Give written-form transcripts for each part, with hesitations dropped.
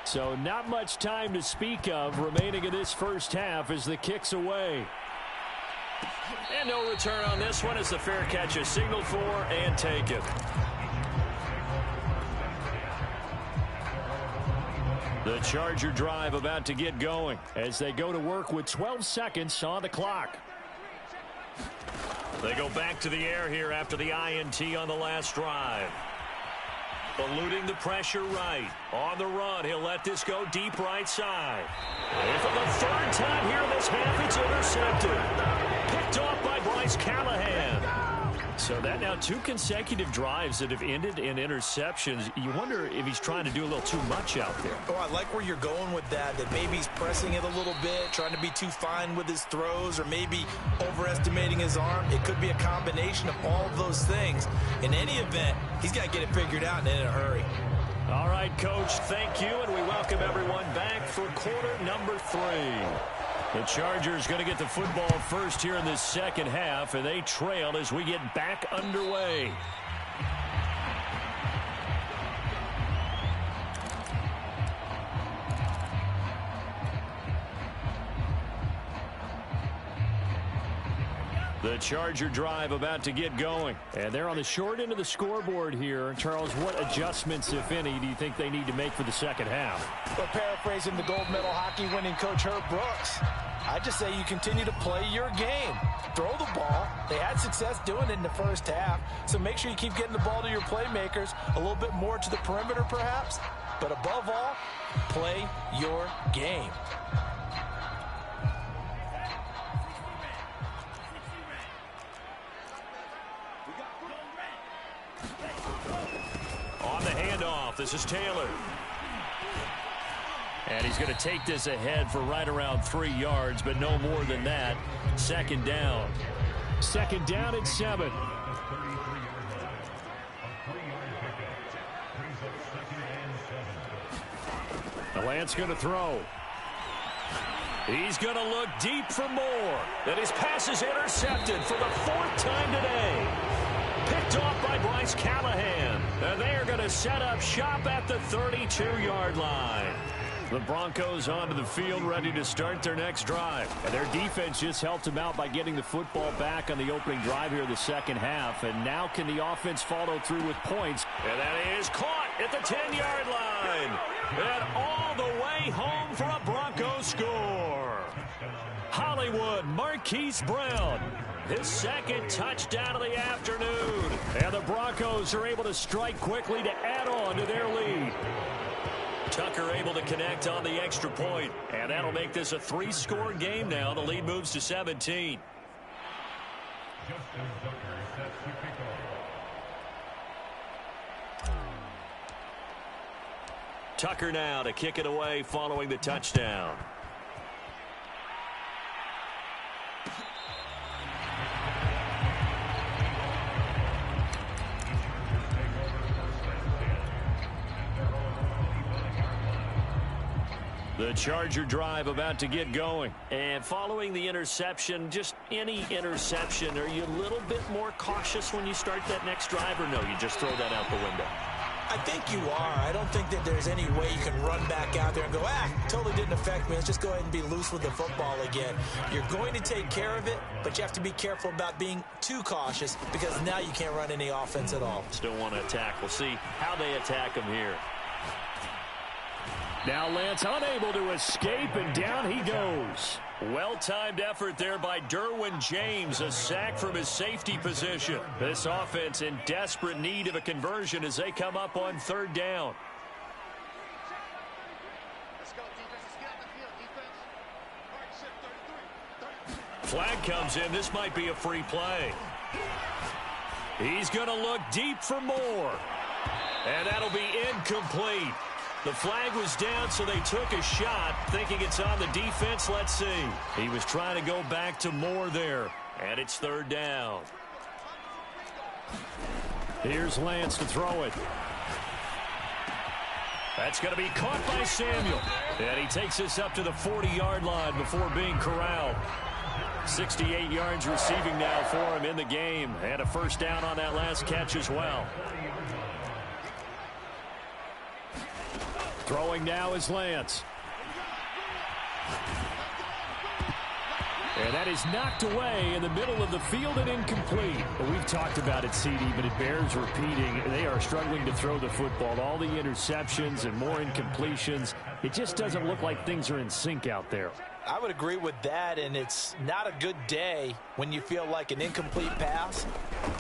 So not much time to speak of remaining in this first half as the kick's away. And no return on this one as the fair catch is signaled for and taken. The Charger drive about to get going as they go to work with 12 seconds on the clock. They go back to the air here after the INT on the last drive. Eluding the pressure right. On the run, he'll let this go deep right side. And for the third time here in this half, it's intercepted. Picked off by Bryce Callahan. So that now 2 consecutive drives that have ended in interceptions. You wonder if he's trying to do a little too much out there. Oh, I like where you're going with that maybe he's pressing it a little bit, trying to be too fine with his throws, or maybe overestimating his arm. It could be a combination of all of those things. In any event, he's got to get it figured out and in a hurry. All right, Coach, thank you, and we welcome everyone back for quarter number 3. The Chargers going to get the football first here in this second half, and they trail as we get back underway. The Charger drive about to get going. And they're on the short end of the scoreboard here. Charles, what adjustments, if any, do you think they need to make for the second half? Well, paraphrasing the gold medal hockey winning coach Herb Brooks, I just say you continue to play your game. Throw the ball. They had success doing it in the first half, so make sure you keep getting the ball to your playmakers, a little bit more to the perimeter perhaps, but above all, play your game. On the handoff, this is Taylor. And he's going to take this ahead for right around 3 yards, but no more than that. Second down. Second down at 7. The Lance going to throw. He's going to look deep for more. And his pass is intercepted for the 4th time today. Picked off by Bryce Callahan. And they are going to set up shop at the 32-yard line. The Broncos onto the field, ready to start their next drive. And their defense just helped them out by getting the football back on the opening drive here in the second half. And now can the offense follow through with points? And that is caught at the 10-yard line. And all the way home for a Broncos score. Hollywood Marquise Brown, his second touchdown of the afternoon. And the Broncos are able to strike quickly to add on to their lead. Tucker able to connect on the extra point, and that'll make this a 3-score game now. The lead moves to 17. Tucker now to kick it away following the touchdown. The Charger drive about to get going. And following the interception, just any interception, are you a little bit more cautious when you start that next drive, or no, you just throw that out the window? I think you are. I don't think that there's any way you can run back out there and go, totally didn't affect me. Let's just go ahead and be loose with the football again. You're going to take care of it, but you have to be careful about being too cautious because now you can't run any offense at all. Still want to attack. We'll see how they attack him here. Now Lance unable to escape, and down he goes. Well-timed effort there by Derwin James, a sack from his safety position. This offense in desperate need of a conversion as they come up on 3rd down. Flag comes in. This might be a free play. He's going to look deep for more. And that'll be incomplete. The flag was down, so they took a shot, thinking it's on the defense. Let's see. He was trying to go back to Moore there, and it's 3rd down. Here's Lance to throw it. That's going to be caught by Samuel. And he takes this up to the 40-yard line before being corralled. 68 yards receiving now for him in the game, and a 1st down on that last catch as well. Throwing now is Lance. And that is knocked away in the middle of the field and incomplete. But we've talked about it, CD, but it bears repeating. They are struggling to throw the football. All the interceptions and more incompletions. It just doesn't look like things are in sync out there. I would agree with that, and it's not a good day when you feel like an incomplete pass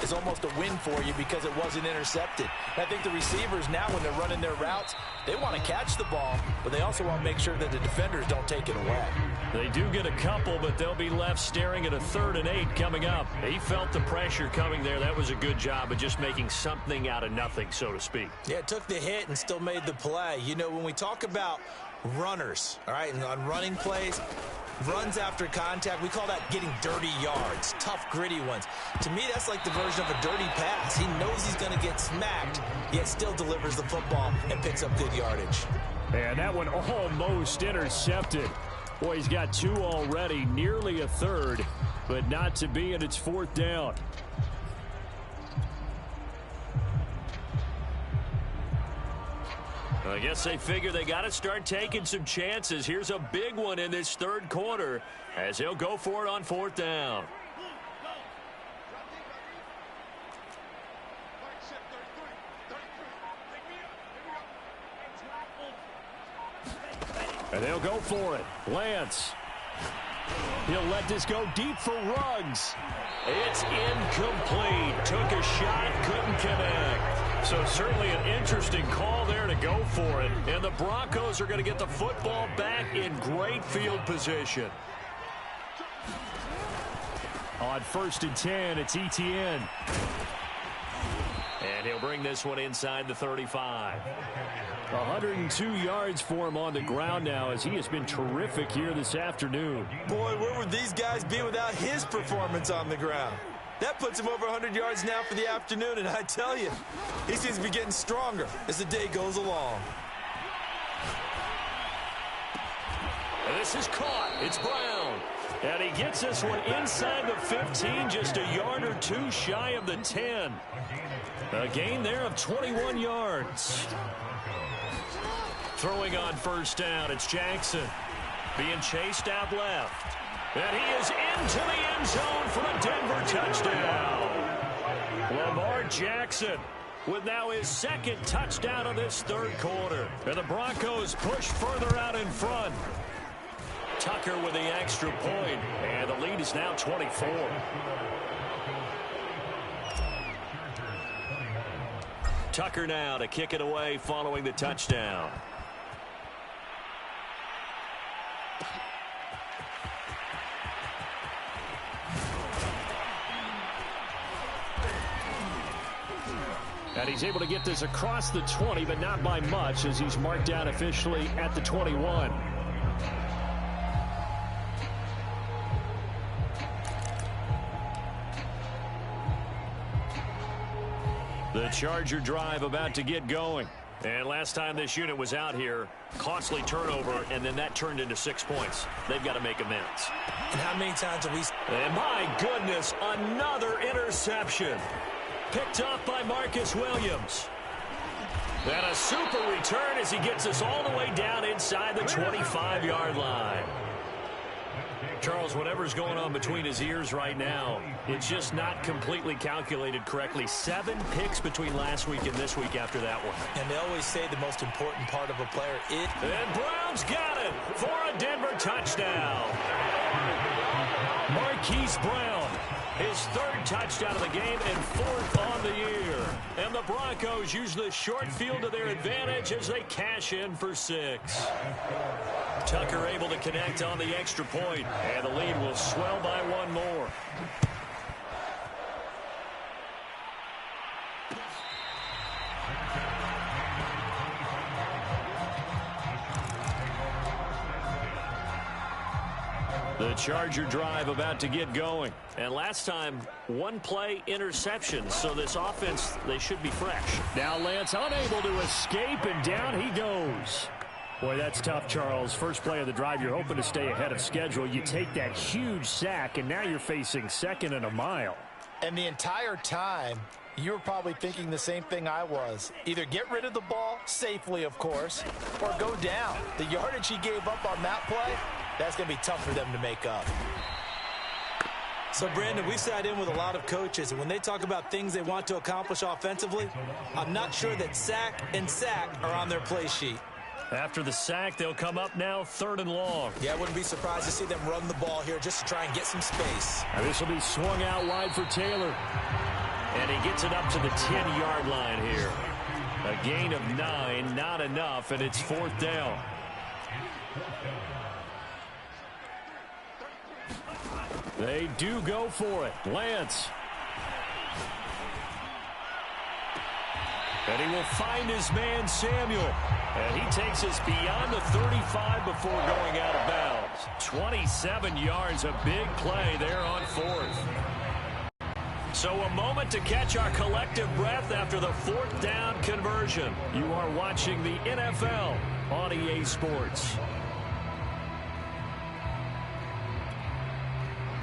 is almost a win for you because it wasn't intercepted. And I think the receivers now, when they're running their routes, they want to catch the ball, but they also want to make sure that the defenders don't take it away. They do get a couple, but they'll be left staring at a 3rd and 8 coming up. He felt the pressure coming there. That was a good job of just making something out of nothing, so to speak. Yeah, it took the hit and still made the play. You know, when we talk about runners, all right, and on running plays, runs after contact, we call that getting dirty yards, tough, gritty ones. To me, that's like the version of a dirty pass. He knows he's going to get smacked, yet still delivers the football and picks up good yardage. And that one almost intercepted. Boy, he's got 2 already, nearly a 3rd, but not to be, and it's 4th down. I guess they figure they got to start taking some chances. Here's a big one in this 3rd quarter as he'll go for it on 4th down. And they'll go for it. Lance. He'll let this go deep for Ruggs. It's incomplete. Took a shot, couldn't connect. So certainly an interesting call there to go for it. And the Broncos are going to get the football back in great field position. On 1st and 10, it's Etienne. And he'll bring this one inside the 35. 102 yards for him on the ground now as he has been terrific here this afternoon. Boy, where would these guys be without his performance on the ground? That puts him over 100 yards now for the afternoon, and I tell you, he seems to be getting stronger as the day goes along. And this is caught. It's Brown. And he gets this one inside the 15, just a yard or 2 shy of the 10. A gain there of 21 yards. Throwing on 1st down, it's Jackson. Being chased out left. And he is into the end zone for a Denver touchdown. Lamar Jackson with now his 2nd touchdown of this 3rd quarter. And the Broncos push further out in front. Tucker with the extra point, and the lead is now 24. Tucker now to kick it away following the touchdown. And he's able to get this across the 20, but not by much as he's marked down officially at the 21. The Charger drive about to get going. And last time this unit was out here, costly turnover, and then that turned into 6 points. They've got to make amends. And how many times have we... And my goodness, another interception. Picked off by Marcus Williams. And a super return as he gets us all the way down inside the 25-yard line. Charles, whatever's going on between his ears right now, it's just not completely calculated correctly. 7 picks between last week and this week after that one. And they always say the most important part of a player is... And Brown's got it for a Denver touchdown. Marquise Brown, his 3rd touchdown of the game and 4th on the year. And the Broncos use the short field to their advantage as they cash in for 6. Tucker able to connect on the extra point, and the lead will swell by 1 more. The Charger drive about to get going. And last time, 1 play interception. So this offense, they should be fresh. Now Lance unable to escape, and down he goes. Boy, that's tough, Charles. First play of the drive, you're hoping to stay ahead of schedule. You take that huge sack, and now you're facing 2nd and a mile. And the entire time, you were probably thinking the same thing I was. Either get rid of the ball, safely of course, or go down. The yardage he gave up on that play, that's going to be tough for them to make up. So, Brandon, we sat in with a lot of coaches, and when they talk about things they want to accomplish offensively, I'm not sure that sack and sack are on their play sheet. After the sack, they'll come up now 3rd and long. Yeah, I wouldn't be surprised to see them run the ball here just to try and get some space. And this will be swung out wide for Taylor. And he gets it up to the 10-yard line here. A gain of 9, not enough, and it's 4th down. They do go for it. Lance. And he will find his man, Samuel. And he takes us beyond the 35 before going out of bounds. 27 yards, a big play there on 4th. So a moment to catch our collective breath after the 4th down conversion. You are watching the NFL on EA Sports.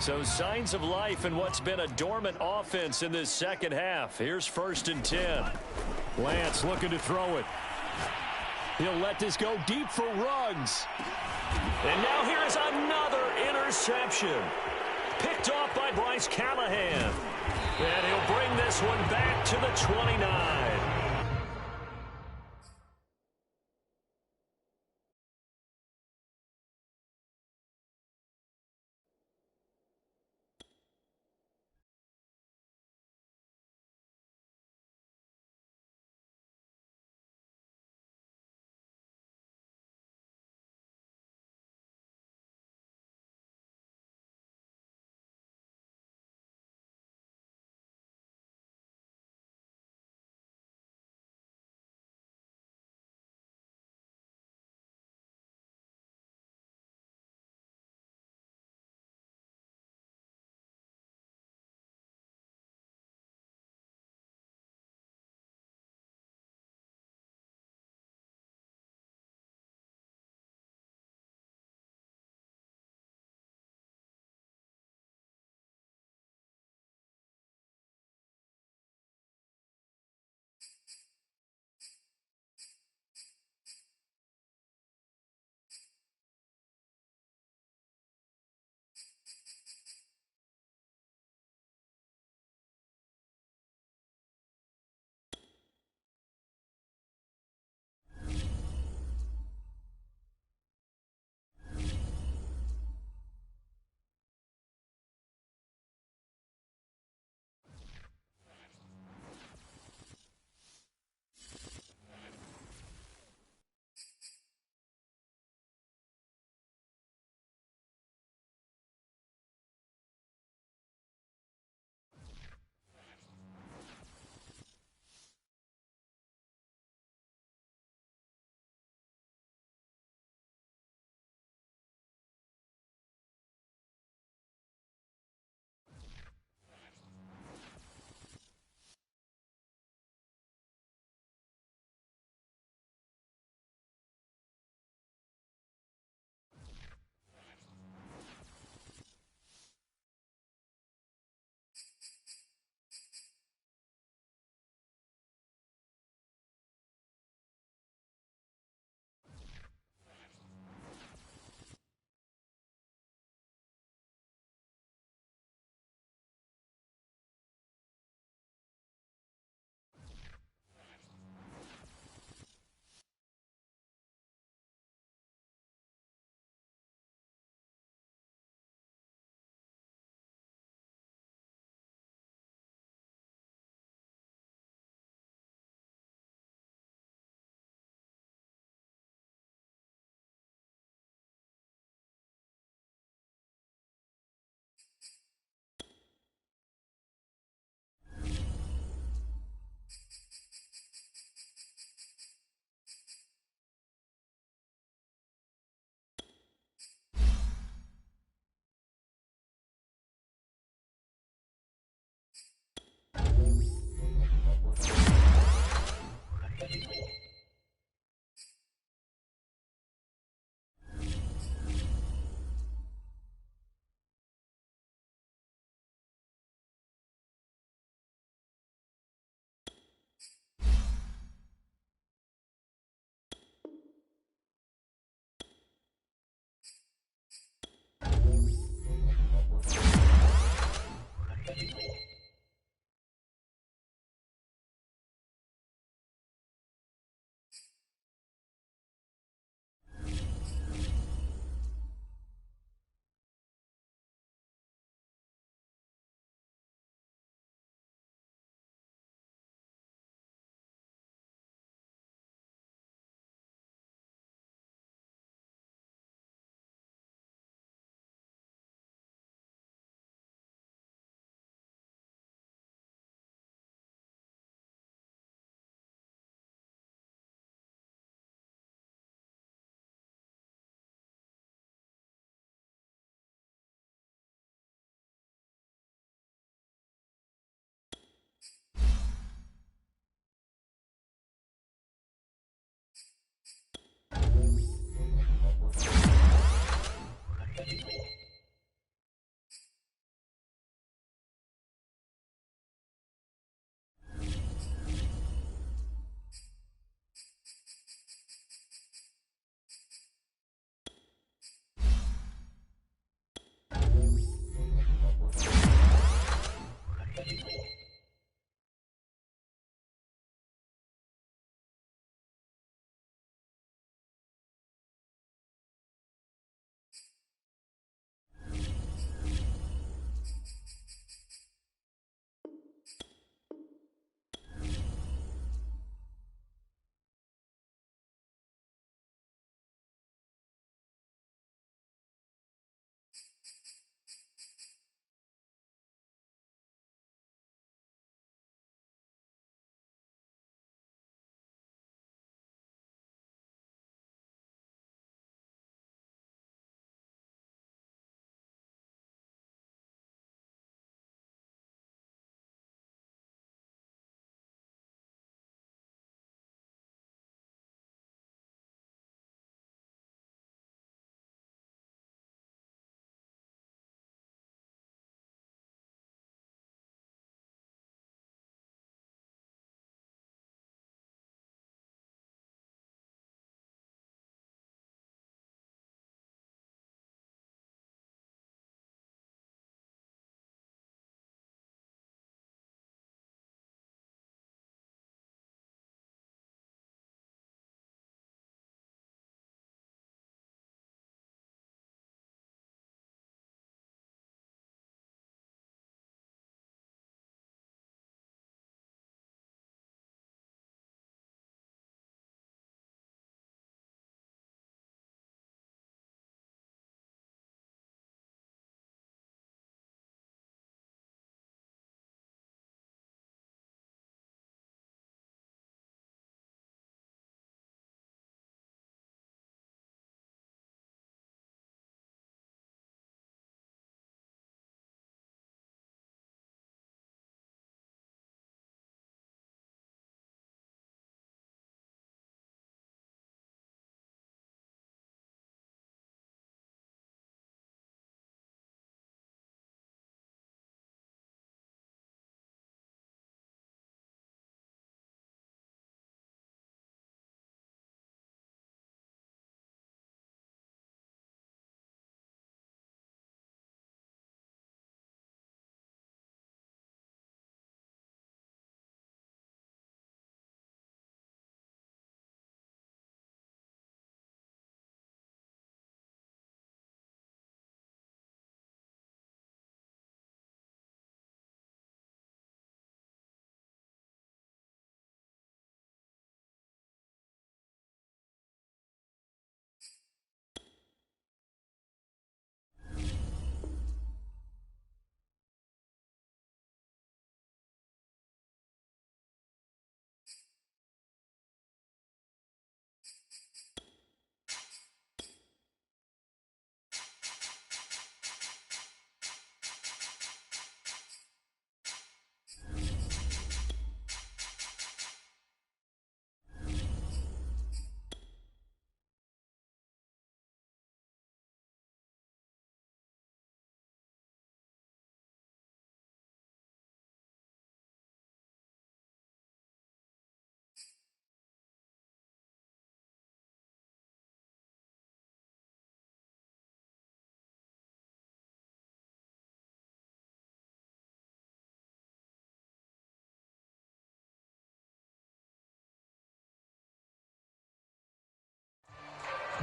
So signs of life in what's been a dormant offense in this second half. Here's 1st and 10. Lance looking to throw it. He'll let this go deep for Ruggs. And now here is another interception. Picked off by Bryce Callahan. And he'll bring this one back to the 29.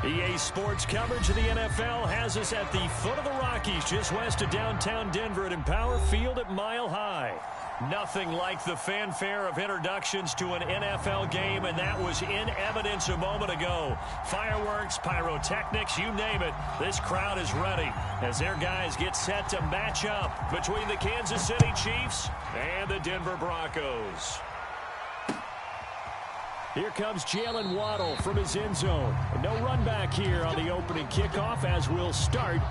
EA Sports coverage of the NFL has us at the foot of the Rockies, just west of downtown Denver at Empower Field at Mile High. Nothing like the fanfare of introductions to an NFL game, and that was in evidence a moment ago. Fireworks, pyrotechnics, you name it. This crowd is ready as their guys get set to match up between the Kansas City Chiefs and the Denver Broncos. Here comes Jalen Waddle from his end zone. No run back here on the opening kickoff as we'll start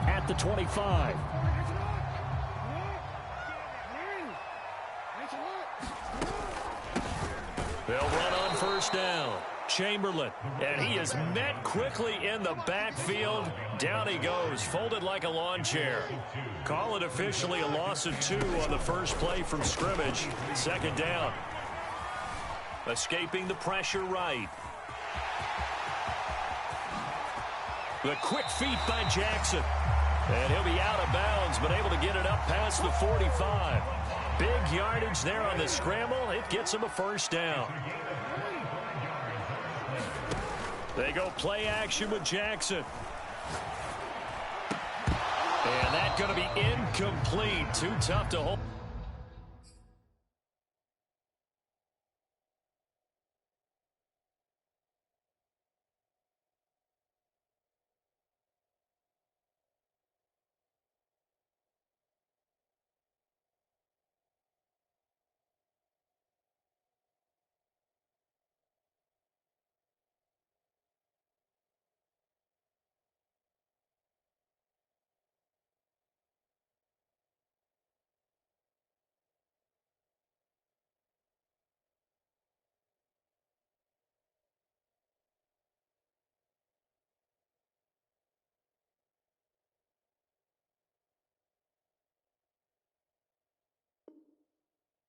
at the 25. They'll run on first down. Chamberlain, and he is met quickly in the backfield. Down he goes, folded like a lawn chair. Call it officially a loss of 2 on the first play from scrimmage. Second down. Escaping the pressure right. The quick feet by Jackson. And he'll be out of bounds, but able to get it up past the 45. Big yardage there on the scramble. It gets him a first down. They go play action with Jackson. And that's going to be incomplete. Too tough to hold.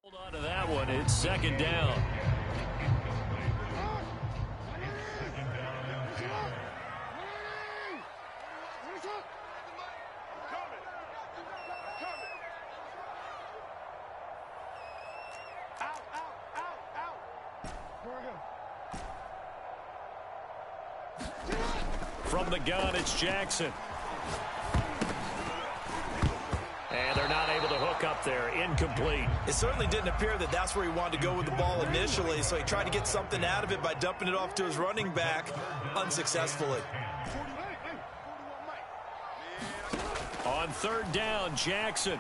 Hold on to that one. It's second down. From the gun, it's Jackson. And they're not able to hook up there. Incomplete. It certainly didn't appear that that's where he wanted to go with the ball initially, so he tried to get something out of it by dumping it off to his running back unsuccessfully. On third down, Jackson.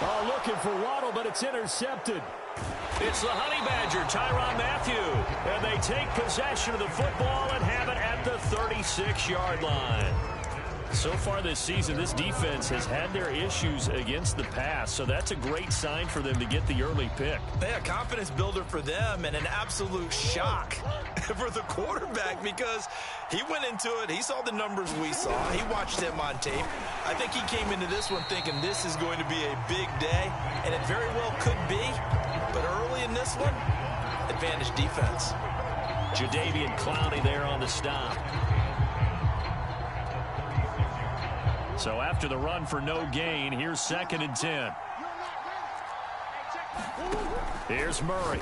Oh, looking for Waddle, but it's intercepted. It's the Honey Badger, Tyrann Mathieu. And they take possession of the football and have it at the 36-yard line. So far this season, this defense has had their issues against the pass, so that's a great sign for them to get the early pick. Yeah, confidence builder for them and an absolute shock for the quarterback because he went into it. He saw the numbers we saw. He watched them on tape. I think he came into this one thinking this is going to be a big day, and it very well could be. But early in this one, advantage defense. Jadeveon Clowney there on the stop. So after the run for no gain, here's 2nd and 10. Here's Murray.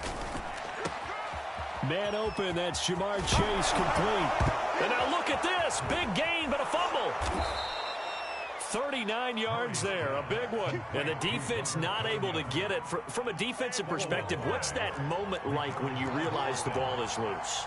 Man open, that's Jamar Chase complete. And now look at this. Big gain, but a fumble. 39 yards there, a big one. And the defense not able to get it. From a defensive perspective, what's that moment like when you realize the ball is loose?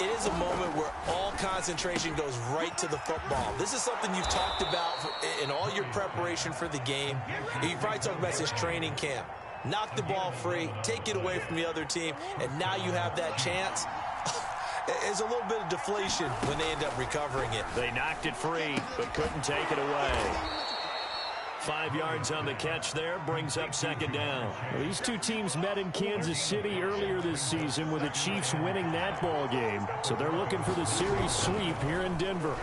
It is a moment where all concentration goes right to the football. This is something you've talked about in all your preparation for the game. You probably talked about this training camp. Knock the ball free, take it away from the other team, and now you have that chance. There's a little bit of deflation when they end up recovering it. They knocked it free, but couldn't take it away. 5 yards on the catch there, brings up 2nd down. Well, these two teams met in Kansas City earlier this season with the Chiefs winning that ball game. So they're looking for the series sweep here in Denver.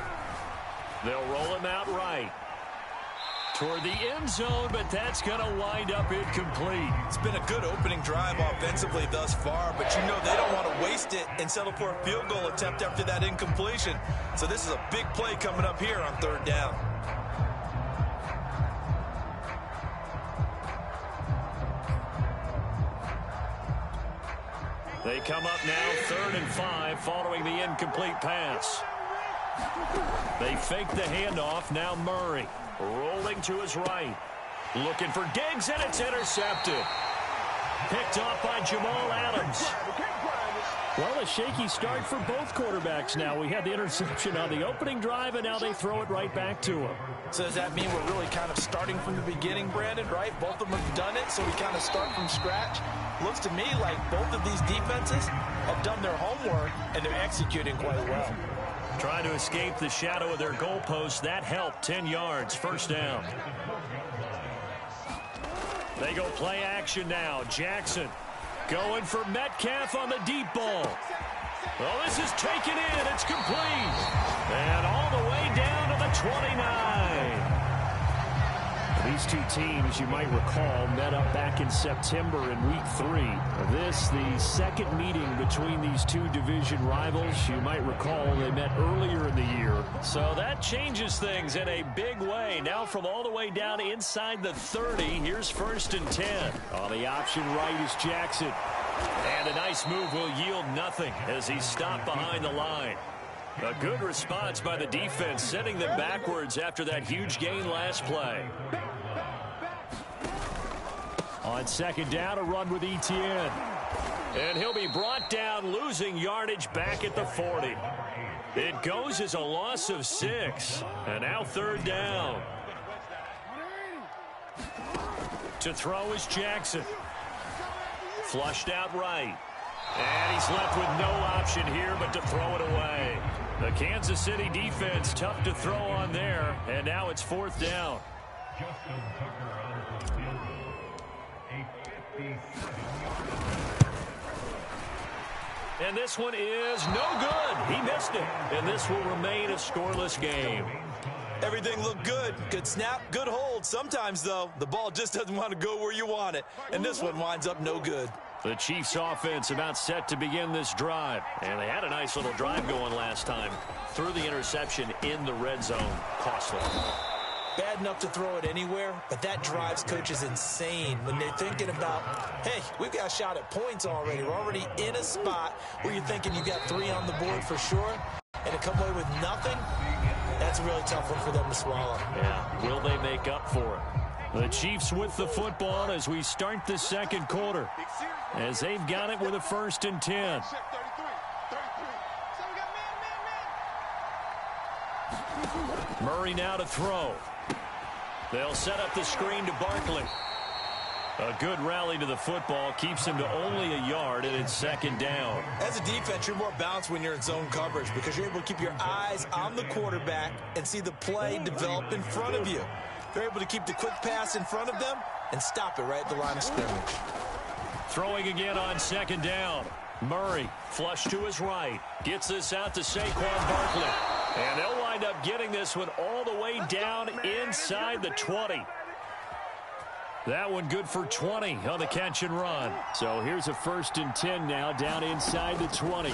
They'll roll him out right. Toward the end zone, but that's going to wind up incomplete. It's been a good opening drive offensively thus far, but you know they don't want to waste it and settle for a field goal attempt after that incompletion. So this is a big play coming up here on 3rd down. They come up now 3rd and 5 following the incomplete pass. They fake the handoff. Now Murray rolling to his right. Looking for Diggs, and it's intercepted. Picked off by Jamal Adams. Well, a shaky start for both quarterbacks now. We had the interception on the opening drive, and now they throw it right back to him. So does that mean we're really kind of starting from the beginning, Brandon, right? Both of them have done it, so we kind of start from scratch. Looks to me like both of these defenses have done their homework, and they're executing quite well. Trying to escape the shadow of their goalpost. That helped. 10 yards, first down. They go play action now. Jackson going for Metcalf on the deep ball. Well, this is taken in. It's complete. And all the way down to the 29. These two teams, you might recall, met up back in September in Week 3. This, the second meeting between these two division rivals. You might recall they met earlier in the year. So that changes things in a big way. Now from all the way down inside the 30, here's 1st and 10. On the option right is Jackson. And a nice move will yield nothing as he's stopped behind the line. A good response by the defense, sending them backwards after that huge gain last play. On 2nd down, a run with Etienne. And he'll be brought down, losing yardage back at the 40. It goes as a loss of 6. And now 3rd down. To throw is Jackson. Flushed out right. And he's left with no option here but to throw it away. The Kansas City defense tough to throw on there. And now it's 4th down. And this one is no good. He missed it. And this will remain a scoreless game. Everything looked good. Good snap, good hold. Sometimes, though, the ball just doesn't want to go where you want it. And this one winds up no good. The Chiefs offense about set to begin this drive. And they had a nice little drive going last time. Threw the interception in the red zone. Costly. Bad enough to throw it anywhere, but that drives coaches insane when they're thinking about, hey, we've got a shot at points already. We're already in a spot where you're thinking you got 3 on the board for sure, and to come away with nothing, that's a really tough one for them to swallow. Yeah, will they make up for it? The Chiefs with the football as we start the 2nd quarter, as they've got it with a 1st and 10. Murray now to throw. They'll set up the screen to Barkley. A good rally to the football keeps him to only a yard, and it's 2nd down. As a defense, you're more balanced when you're in zone coverage because you're able to keep your eyes on the quarterback and see the play develop in front of you. They're able to keep the quick pass in front of them and stop it right at the line of scrimmage. Throwing again on 2nd down. Murray flush to his right. Gets this out to Saquon Barkley. And they'll wind up getting this one all the way down inside the 20. That one good for 20 on the catch and run. So here's a 1st and 10 now down inside the 20.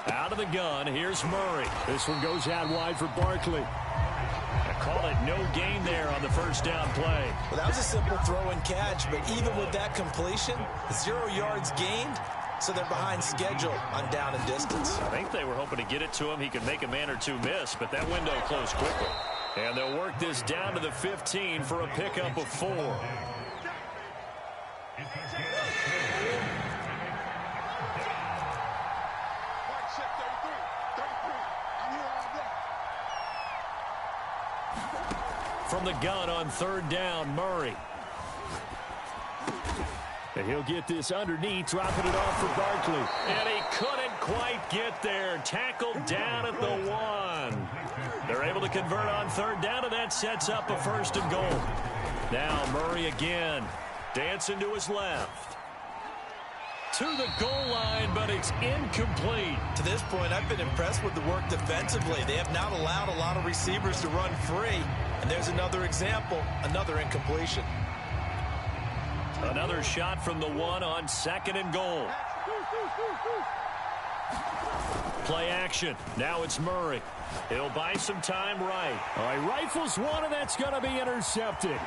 Out of the gun, here's Murray. This one goes out wide for Barkley. I call it no gain there on the 1st down play. Well, that was a simple throw and catch, but even with that completion, 0 yards gained. So they're behind schedule on down and distance. I think they were hoping to get it to him. He could make a man or two miss, but that window closed quickly. And they'll work this down to the 15 for a pickup of 4. From the gun on 3rd down, Murray. And he'll get this underneath, dropping it off for Barkley. And he couldn't quite get there. Tackled down at the 1. They're able to convert on 3rd down, and that sets up a 1st and goal. Now Murray again, dancing to his left. To the goal line, but it's incomplete. To this point, I've been impressed with the work defensively. They have not allowed a lot of receivers to run free. And there's another example, another incompletion. Another shot from the 1 on 2nd and goal. Play action. Now it's Murray. He'll buy some time right. All right, rifles one, and that's going to be intercepted.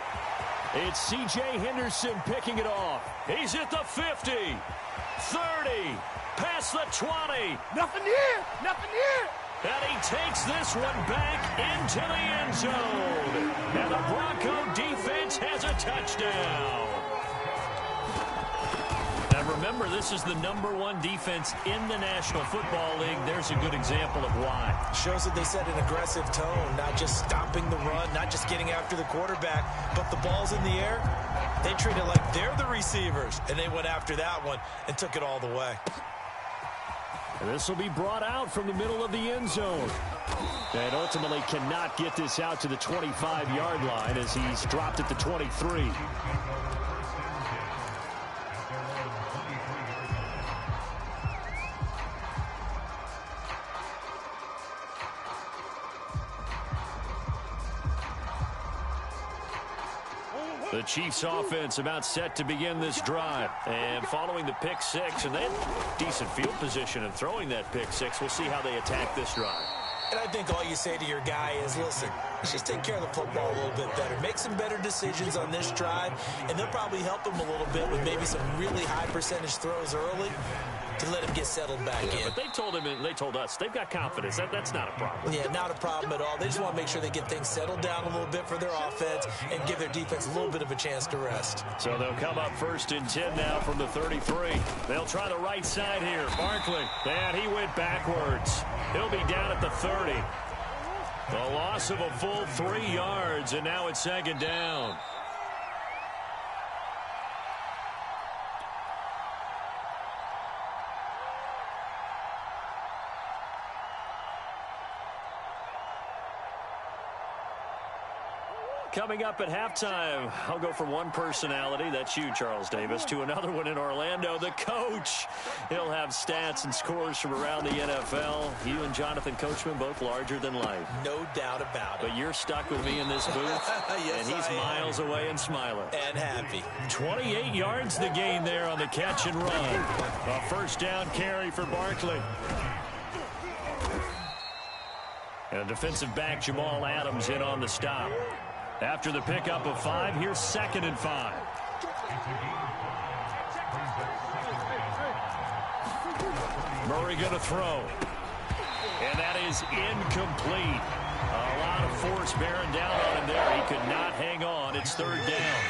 It's C.J. Henderson picking it off. He's at the 50, 30, Past the 20. Nothing here. Nothing here. And he takes this one back into the end zone. And the Bronco defense has a touchdown. Now remember, this is the #1 defense in the National Football League. There's a good example of why. Shows that they set an aggressive tone, not just stopping the run, not just getting after the quarterback, but the ball's in the air. They treat it like they're the receivers, and they went after that one and took it all the way. And this will be brought out from the middle of the end zone. And ultimately cannot get this out to the 25-yard line as he's dropped at the 23. The Chiefs offense about set to begin this drive. And following the pick six, and they have decent field position in throwing that pick six. We'll see how they attack this drive. And I think all you say to your guy is, listen, let's just take care of the football a little bit better. Make some better decisions on this drive, and they'll probably help him a little bit with maybe some really high percentage throws early to let him get settled back in. But they told him, and they told us, they've got confidence. That's not a problem. Yeah, not a problem at all. They just want to make sure they get things settled down a little bit for their offense and give their defense a little bit of a chance to rest. So they'll come up 1st and 10 now from the 33. They'll try the right side here. Barkley, and he went backwards. He'll be down at the 30. The loss of a full 3 yards, and now it's 2nd down. Coming up at halftime, I'll go from one personality, that's you, Charles Davis, to another one in Orlando, the coach. He'll have stats and scores from around the NFL. You and Jonathan Coachman, both larger than life. No doubt about it. But you're stuck with me in this booth, yes, and he's miles away and smiling. And happy. 28 yards the gain there on the catch and run. A 1st down carry for Barkley. And defensive back Jamal Adams in on the stop. After the pickup of 5, here's 2nd and 5. Murray going to throw. And that is incomplete. A lot of force bearing down on him there. He could not hang on. It's 3rd down.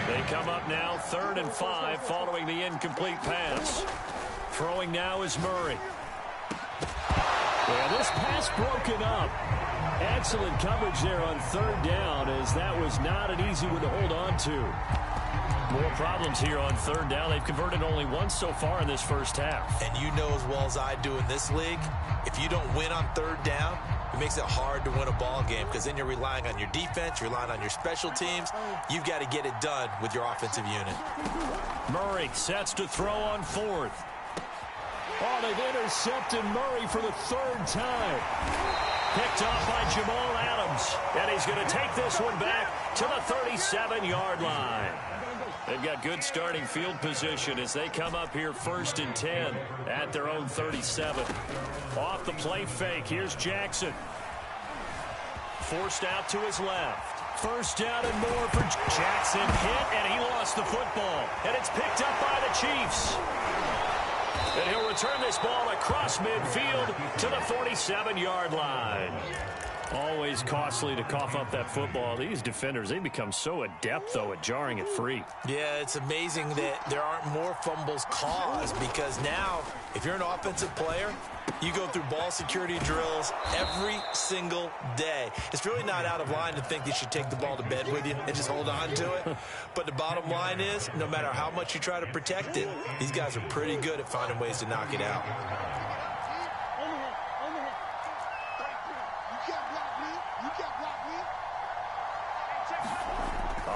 They come up now 3rd and 5 following the incomplete pass. Throwing now is Murray. Yeah, this pass broken up. Excellent coverage there on 3rd down, as that was not an easy one to hold on to. More problems here on 3rd down. They've converted only once so far in this first half. And you know as well as I do in this league, if you don't win on 3rd down, it makes it hard to win a ball game because then you're relying on your defense, you're relying on your special teams. You've got to get it done with your offensive unit. Murray sets to throw on 4th. Oh, they've intercepted Murray for the 3rd time. Picked off by Jamal Adams. And he's going to take this one back to the 37-yard line. They've got good starting field position as they come up here 1st and 10 at their own 37. Off the play fake, here's Jackson. Forced out to his left. 1st down and more for Jackson. Hit, and he lost the football. And it's picked up by the Chiefs. And he'll return this ball across midfield to the 47-yard line. Always costly to cough up that football. These defenders, they become so adept, though, at jarring it free. Yeah, it's amazing that there aren't more fumbles caused because now, if you're an offensive player, you go through ball security drills every single day. It's really not out of line to think you should take the ball to bed with you and just hold on to it. But the bottom line is, no matter how much you try to protect it, these guys are pretty good at finding ways to knock it out.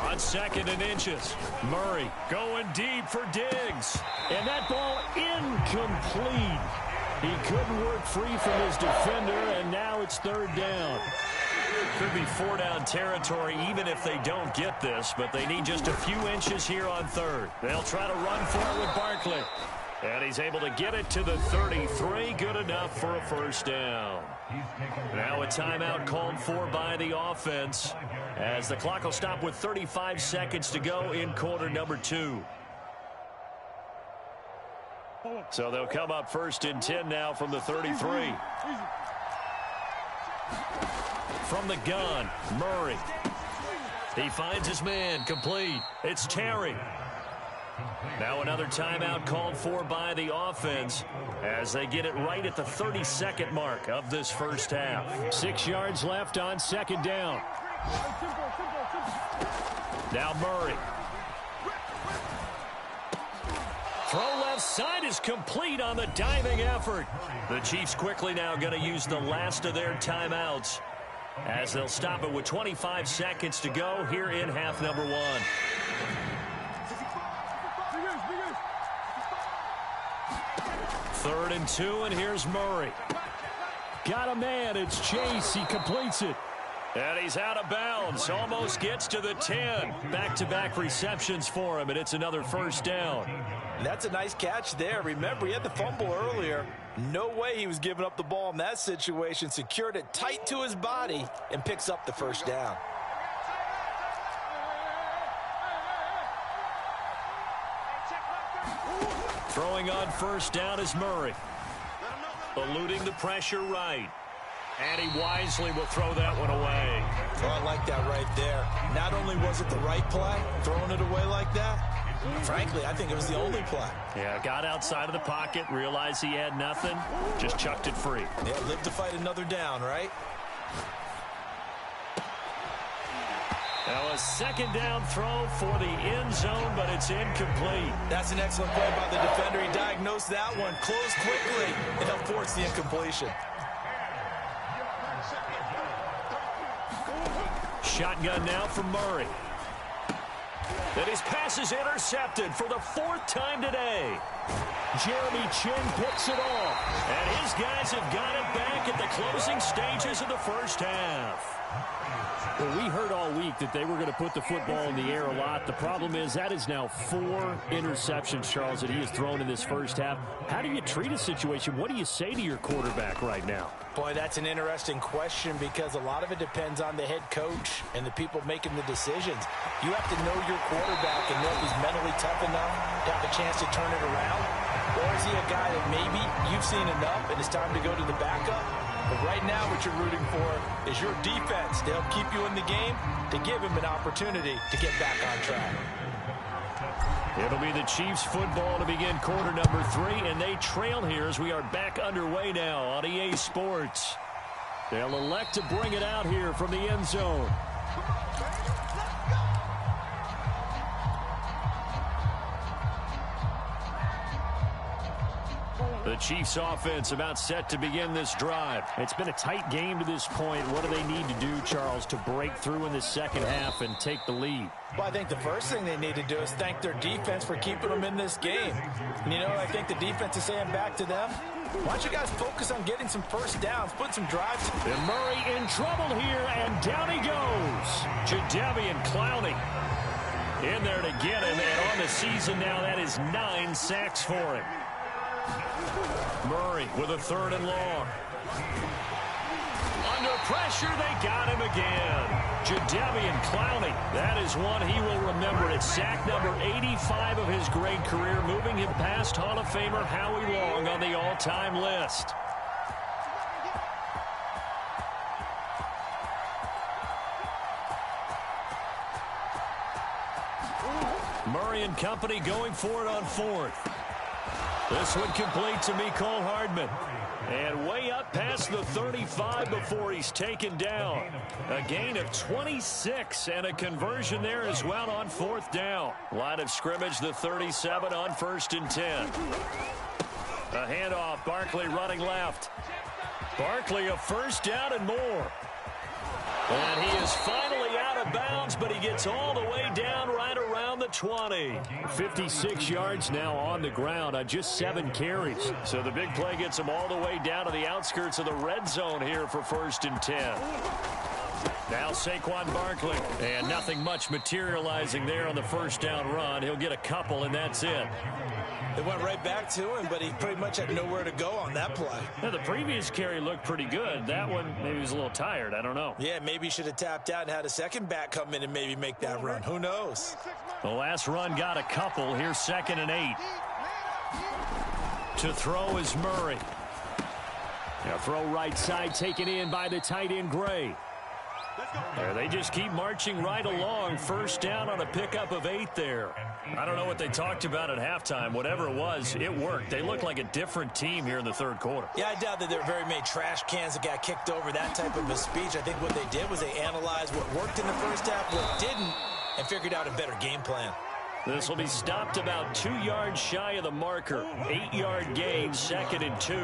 On 2nd and inches, Murray going deep for Diggs. And that ball incomplete. He couldn't work free from his defender, and now it's 3rd down. Could be 4-down territory even if they don't get this, but they need just a few inches here on 3rd. They'll try to run for it with Barkley. And he's able to get it to the 33. Good enough for a 1st down. Now a timeout called for by the offense as the clock will stop with 35 seconds to go in quarter number 2. So they'll come up 1st and 10 now from the 33. From the gun, Murray. He finds his man, complete. It's Terry. Now another timeout called for by the offense as they get it right at the 32nd mark of this first half. 6 yards left on 2nd down. Now Murray. Throw left side is complete on the diving effort. The Chiefs quickly now going to use the last of their timeouts as they'll stop it with 25 seconds to go here in half number 1. Third and 2, and here's Murray. Got a man. It's Chase. He completes it. And he's out of bounds. Almost gets to the 10. Back-to-back receptions for him, and it's another 1st down. That's a nice catch there. Remember, he had the fumble earlier. No way he was giving up the ball in that situation. Secured it tight to his body and picks up the 1st down. Throwing on 1st down is Murray. Eluding the pressure right. And he wisely will throw that one away. Oh, I like that right there. Not only was it the right play, throwing it away like that, frankly, I think it was the only play. Yeah, got outside of the pocket, realized he had nothing, just chucked it free. Yeah, live to fight another down, right? Now a 2nd down throw for the end zone, but it's incomplete. That's an excellent play by the defender. He diagnosed that one, closed quickly, and helped force the incompletion. Shotgun now from Murray. And his pass is intercepted for the 4th time today. Jeremy Chin picks it off. And his guys have got it back at the closing stages of the first half. Well, we heard all week that they were going to put the football in the air a lot. The problem is that is now 4 interceptions, Charles, that he has thrown in this first half. How do you treat a situation? What do you say to your quarterback right now? Boy, that's an interesting question because a lot of it depends on the head coach and the people making the decisions. You have to know your quarterback and know if he's mentally tough enough to have a chance to turn it around. Or is he a guy that maybe you've seen enough and it's time to go to the backup? But right now what you're rooting for is your defense to help keep you in the game, to give him an opportunity to get back on track. It'll be the Chiefs football to begin quarter number 3, and they trail here as we are back underway now on EA Sports. They'll elect to bring it out here from the end zone. The Chiefs offense about set to begin this drive. It's been a tight game to this point. What do they need to do, Charles, to break through in the second half and take the lead? Well, I think the first thing they need to do is thank their defense for keeping them in this game. And, you know, I think the defense is saying back to them, why don't you guys focus on getting some first downs, put some drives. And Murray in trouble here, and down he goes. Jadeveon Clowney in there to get him, and on the season now, that is 9 sacks for him. Murray with a 3rd and long. Under pressure, they got him again. Jadeveon Clowney, that is one he will remember. It's sack number 85 of his great career, moving him past Hall of Famer Howie Long on the all-time list. Murray and company going for it on 4th. This one complete to Mecole Hardman. And way up past the 35 before he's taken down. A gain of 26 and a conversion there as well on 4th down. Line of scrimmage, the 37 on 1st and 10. A handoff, Barkley running left. Barkley a 1st down and more. And he is finally out of bounds, but he gets all the way down right around the 20. 56 yards now on the ground on just 7 carries. So the big play gets him all the way down to the outskirts of the red zone here for 1st and 10. Now Saquon Barkley. And nothing much materializing there on the 1st down run. He'll get a couple, and that's it. It went right back to him, but he pretty much had nowhere to go on that play. Now, the previous carry looked pretty good. That one, maybe he was a little tired. I don't know. Yeah, maybe he should have tapped out and had a second back come in and maybe make that run. Who knows? The last run got a couple. Here's 2nd and 8. To throw is Murray. Now throw right side, taken in by the tight end Gray. There, they just keep marching right along. First down on a pickup of 8 there. I don't know what they talked about at halftime. Whatever it was, it worked. They look like a different team here in the third quarter. Yeah, I doubt that there were very many trash cans that got kicked over, that type of a speech. I think what they did was they analyzed what worked in the first half, what didn't, and figured out a better game plan. This will be stopped about 2 yards shy of the marker. 8-yard gain, 2nd and 2.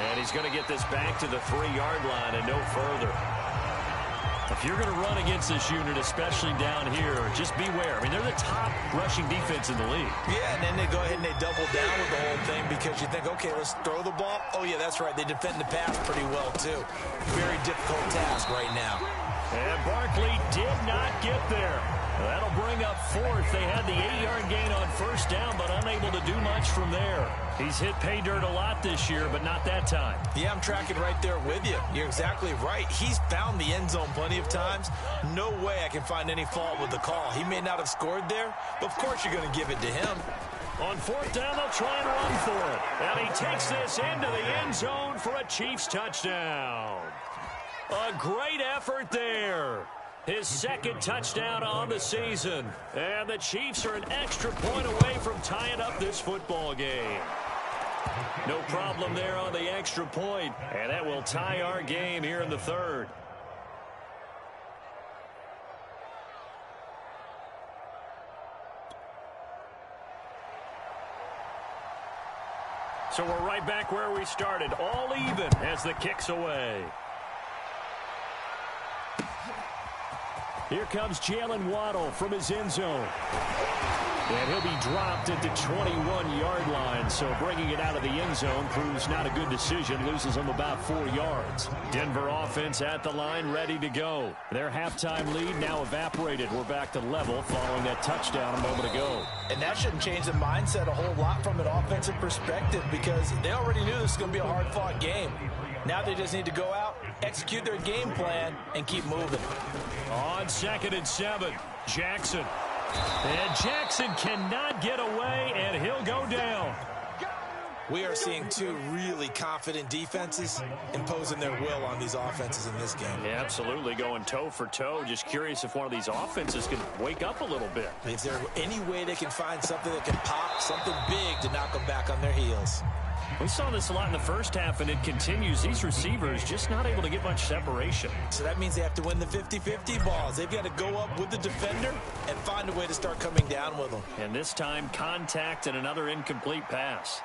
And he's going to get this back to the 3-yard line and no further. If you're going to run against this unit, especially down here, just beware. I mean, they're the top rushing defense in the league. Yeah, and then they go ahead and they double down with the whole thing because you think, okay, let's throw the ball. Oh, yeah, that's right. They defend the pass pretty well, too. Very difficult task right now. And Barkley did not get there. That'll bring up 4th. They had the 8-yard gain on first down, but unable to do much from there. He's hit pay dirt a lot this year, but not that time. Yeah, I'm tracking right there with you. You're exactly right. He's found the end zone plenty of times. No way I can find any fault with the call. He may not have scored there, but of course you're going to give it to him. On 4th down, they'll try and run for it. And he takes this into the end zone for a Chiefs touchdown. A great effort there. His 2nd touchdown on the season. And the Chiefs are an extra point away from tying up this football game. No problem there on the extra point. And that will tie our game here in the 3rd. So we're right back where we started. All even as the kick's away. Here comes Jalen Waddle from his end zone. And he'll be dropped at the 21-yard line, so bringing it out of the end zone proves not a good decision. Loses him about 4 yards. Denver offense at the line, ready to go. Their halftime lead now evaporated. We're back to level following that touchdown a moment ago. And that shouldn't change the mindset a whole lot from an offensive perspective because they already knew this was going to be a hard-fought game. Now they just need to go out, execute their game plan, and keep moving. On 2nd and 7, Jackson. And Jackson cannot get away, and he'll go down. We are seeing 2 really confident defenses imposing their will on these offenses in this game. Yeah, absolutely, going toe for toe. Just curious if one of these offenses can wake up a little bit. Is there any way they can find something that can pop, something big to knock them back on their heels? We saw this a lot in the first half, and it continues. These receivers just not able to get much separation. So that means they have to win the 50-50 balls. They've got to go up with the defender and find a way to start coming down with them. And this time, contact and another incomplete pass.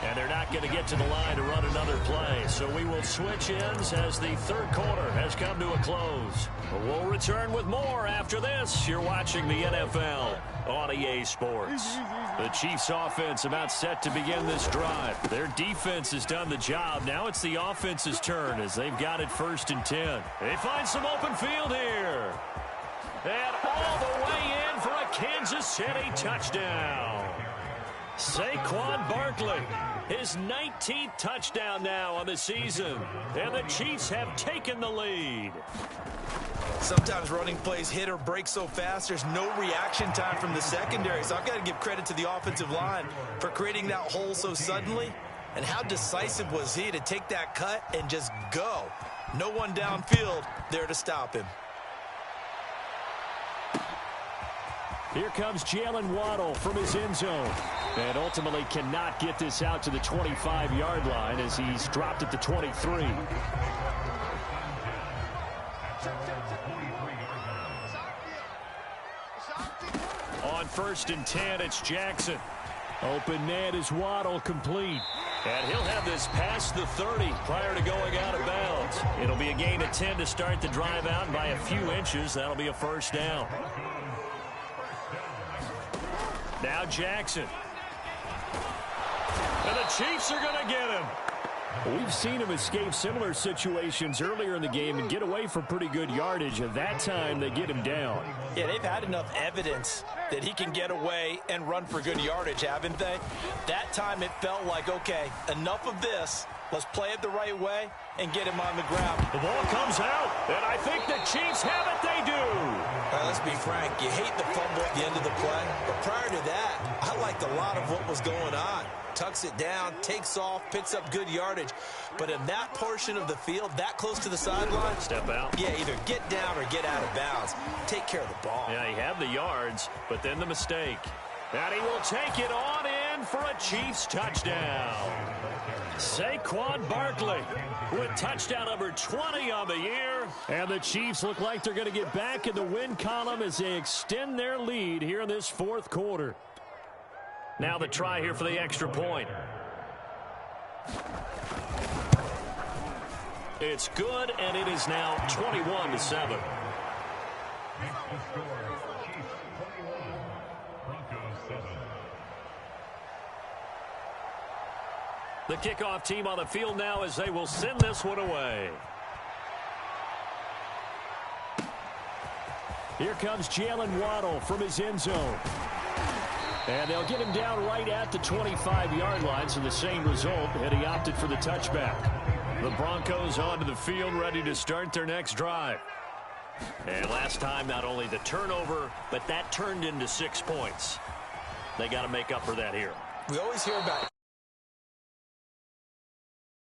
And they're not going to get to the line to run another play. So we will switch ends as the 3rd quarter has come to a close. We'll return with more after this. You're watching the NFL on EA Sports. The Chiefs offense about set to begin this drive. Their defense has done the job. Now it's the offense's turn as they've got it 1st and 10. They find some open field here. And all the way in for a Kansas City touchdown. Saquon Barkley, his 19th touchdown now on the season. And the Chiefs have taken the lead. Sometimes running plays hit or break so fast, there's no reaction time from the secondary. So I've got to give credit to the offensive line for creating that hole so suddenly. And how decisive was he to take that cut and just go? No one downfield there to stop him. Here comes Jalen Waddle from his end zone. And ultimately cannot get this out to the 25-yard line as he's dropped at the 23. On 1st and 10, it's Jackson. Open man is Waddle, complete. And he'll have this past the 30 prior to going out of bounds. It'll be a gain of 10 to start the drive out, and by a few inches, that'll be a 1st down. Now Jackson. And the Chiefs are going to get him. We've seen him escape similar situations earlier in the game and get away from pretty good yardage. At that time, they get him down. Yeah, they've had enough evidence that he can get away and run for good yardage, haven't they? That time it felt like, okay, enough of this. Let's play it the right way and get him on the ground. The ball comes out, and I think the Chiefs have it. They do. All right, let's be frank. You hate the fumble at the end of the play, but prior to that, I liked a lot of what was going on. Tucks it down, takes off, picks up good yardage. But in that portion of the field, that close to the sideline, step out. Yeah, either get down or get out of bounds. Take care of the ball. Yeah, he had the yards, but then the mistake. And he will take it on in for a Chiefs touchdown. Saquon Barkley with touchdown number 20 on the year. And the Chiefs look like they're going to get back in the win column as they extend their lead here in this fourth quarter. Now the try here for the extra point. It's good, and it is now 21-7. The kickoff team on the field now as they will send this one away. Here comes Jalen Waddle from his end zone. And they'll get him down right at the 25-yard line, so the same result, and he opted for the touchback. The Broncos onto the field, ready to start their next drive. And last time, not only the turnover, but that turned into 6 points. They got to make up for that here. We always hear about